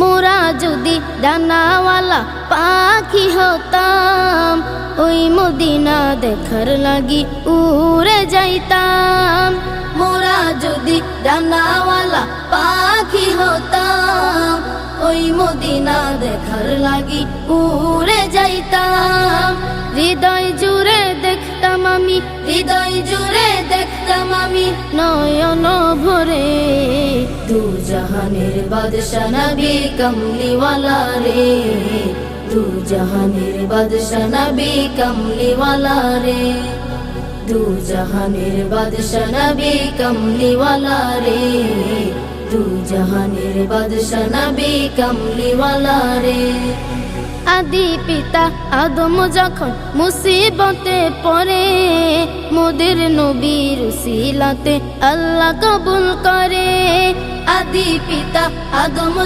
মোরা যদি ডানাওয়ালা পাখি হতাম, ওই মদিনা দেখার লাগি উড়ে যাইতাম। মোরা যদি ডানাওয়ালা পাখি হতাম, ওই মদিনা দেখার লাগি উড়ে যাইতাম। হৃদয় জুড়ে দেখতাম আমি, হৃদয় জুড়ে দেখতাম আমি নয়ন ভরে দু জাহানের বাদশা নবী কমলিওয়ালা রে, দু জাহানের বাদশা নবী কমলিওয়ালা রে, দু জাহানের বাদশা নবী কমলিওয়ালা রে, দু জাহানের বাদশা নবী কমলিওয়ালা রে। আদি পিতা আদম যখন মুসিবতে পড়ে, মোদের নবীর উসিলাতে আল্লাহ কবুল করে। আদি পিতা আদম